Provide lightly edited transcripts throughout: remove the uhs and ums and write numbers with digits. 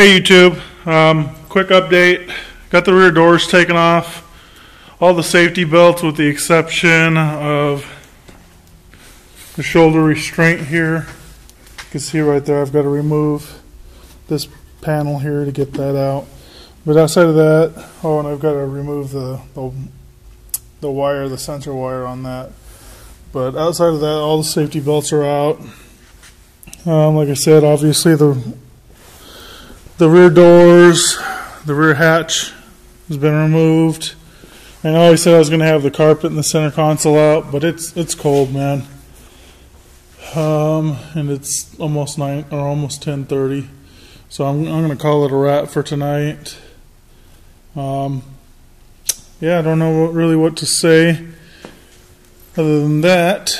Hey YouTube, quick update. Got the rear doors taken off, all the safety belts with the exception of the shoulder restraint here. You can see right there I've got to remove this panel here to get that out. But outside of that, oh, and I've got to remove the wire, the sensor wire on that. But outside of that, all the safety belts are out. Like I said, obviously the rear doors, the rear hatch has been removed. I know I said I was going to have the carpet and the center console out, but it's cold, man. And it's almost 10:30, so I'm going to call it a wrap for tonight. Yeah, I don't know really what to say other than that.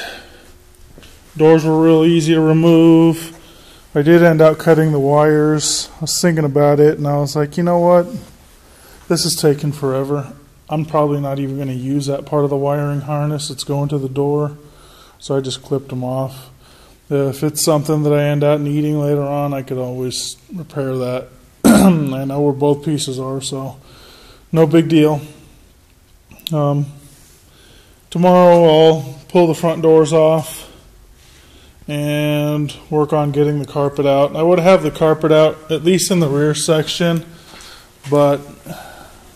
Doors were real easy to remove. I did end up cutting the wires. I was thinking about it, and I was like, you know what? This is taking forever. I'm probably not even going to use that part of the wiring harness that's going to the door, so I just clipped them off. If it's something that I end up needing later on, I could always repair that. I know where both pieces are, so no big deal. Tomorrow I'll pull the front doors off and work on getting the carpet out. I would have the carpet out at least in the rear section, but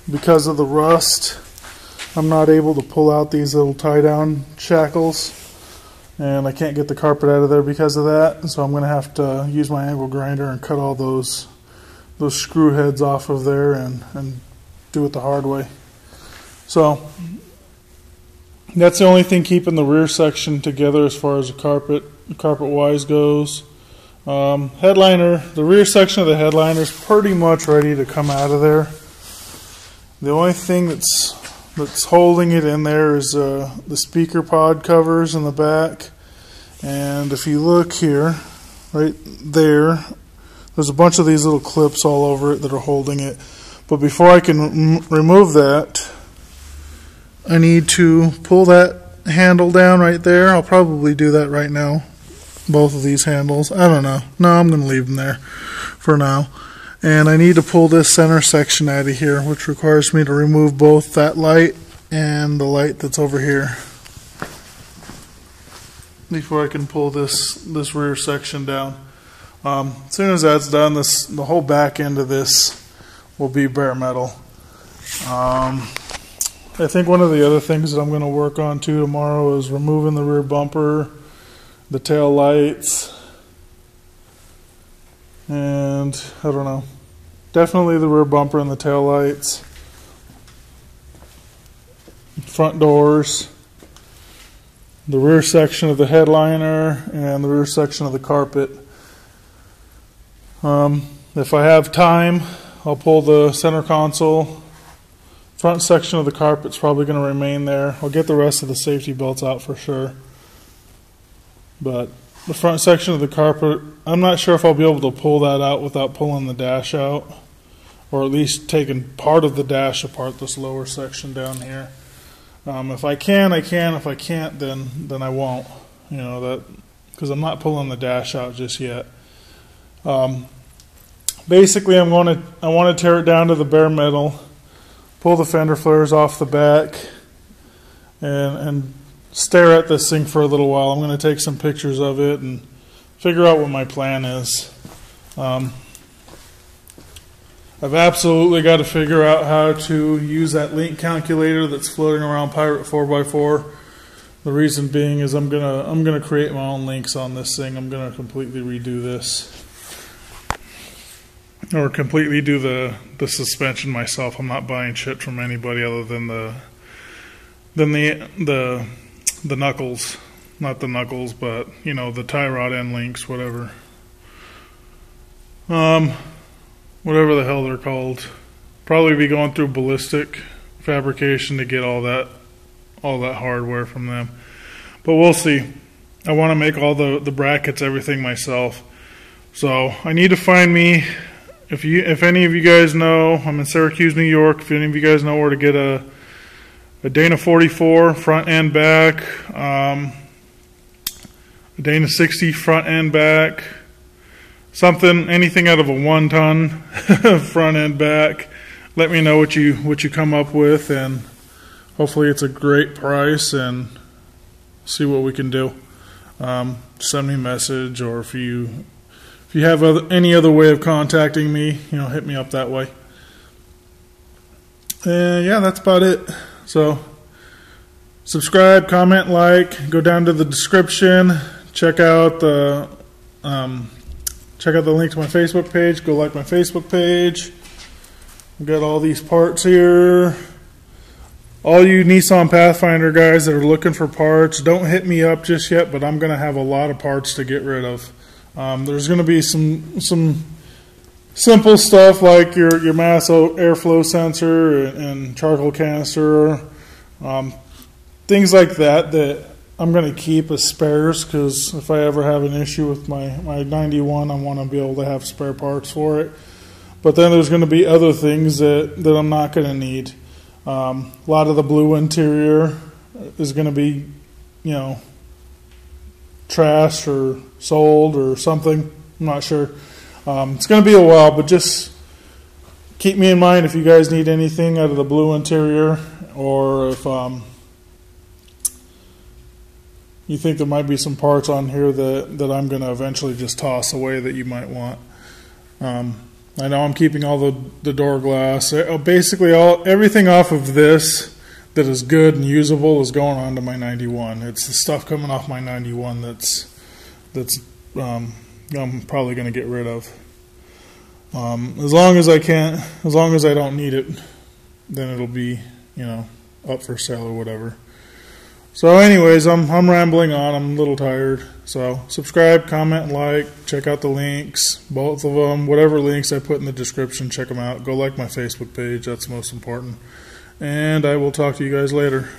because of the rust, I'm not able to pull out these little tie-down shackles, and I can't get the carpet out of there because of that. So I'm going to have to use my angle grinder and cut all those screw heads off of there and do it the hard way. So that's the only thing keeping the rear section together as far as the carpet wise goes. Headliner, the rear section of the headliner is pretty much ready to come out of there. The only thing that's holding it in there is the speaker pod covers in the back. And if you look here, right there, there's a bunch of these little clips all over it that are holding it. But before I can remove that, I need to pull that handle down right there. I'll probably do that right now. Both of these handles. I don't know. No, I'm going to leave them there for now. And I need to pull this center section out of here, which requires me to remove both that light and the light that's over here before I can pull this rear section down. As soon as that's done, the whole back end of this will be bare metal. I think one of the other things that I'm going to work on too tomorrow is removing the rear bumper, the tail lights, and I don't know, definitely the rear bumper and the tail lights, front doors, the rear section of the headliner, and the rear section of the carpet. If I have time, I'll pull the center console. Front section of the carpet's probably going to remain there. I'll get the rest of the safety belts out for sure. But the front section of the carpet, I'm not sure if I'll be able to pull that out without pulling the dash out, or at least taking part of the dash apart, this lower section down here. If I can, I can. If I can't, then I won't. You know, that because I'm not pulling the dash out just yet. Basically, I want to tear it down to the bare metal, pull the fender flares off the back, and stare at this thing for a little while. I'm going to take some pictures of it and figure out what my plan is. I've absolutely got to figure out how to use that link calculator that's floating around Pirate 4x4. The reason being is I'm gonna create my own links on this thing. I'm gonna completely redo this, or completely do the suspension myself. I'm not buying shit from anybody other than the knuckles, not the knuckles, but you know, the tie rod end links, whatever. Whatever the hell they're called. Probably be going through Ballistic Fabrication to get all that hardware from them. But we'll see. I want to make all the brackets, everything myself. So I need to find me, if any of you guys know, I'm in Syracuse, New York. If any of you guys know where to get a Dana 44 front and back, a Dana 60 front and back, anything out of a 1 ton front end back. Let me know what you come up with, and hopefully it's a great price, and see what we can do. Send me a message, or if you have any other way of contacting me, hit me up that way. And yeah, that's about it. So subscribe, comment, like, go down to the description, check out the link to my Facebook page, go like my Facebook page. I've got all these parts here. All you Nissan Pathfinder guys that are looking for parts, don't hit me up just yet, but I'm going to have a lot of parts to get rid of. There's going to be some simple stuff like your mass airflow sensor and charcoal canister, things like that I'm going to keep as spares, because if I ever have an issue with my 91, I want to be able to have spare parts for it. But then there's going to be other things that I'm not going to need. A lot of the blue interior is going to be, trashed or sold or something. I'm not sure. It's going to be a while, but just keep me in mind if you guys need anything out of the blue interior, or if you think there might be some parts on here that I'm going to eventually just toss away that you might want. I know I'm keeping all the door glass. Basically, everything off of this that is good and usable is going on to my 91. It's the stuff coming off my 91 that's I'm probably going to get rid of. As long as I don't need it, then it'll be, up for sale or whatever. So anyways, I'm rambling on. I'm a little tired. So subscribe, comment, like, check out the links, both of them, whatever links I put in the description, check them out. Go like my Facebook page. That's most important. And I will talk to you guys later.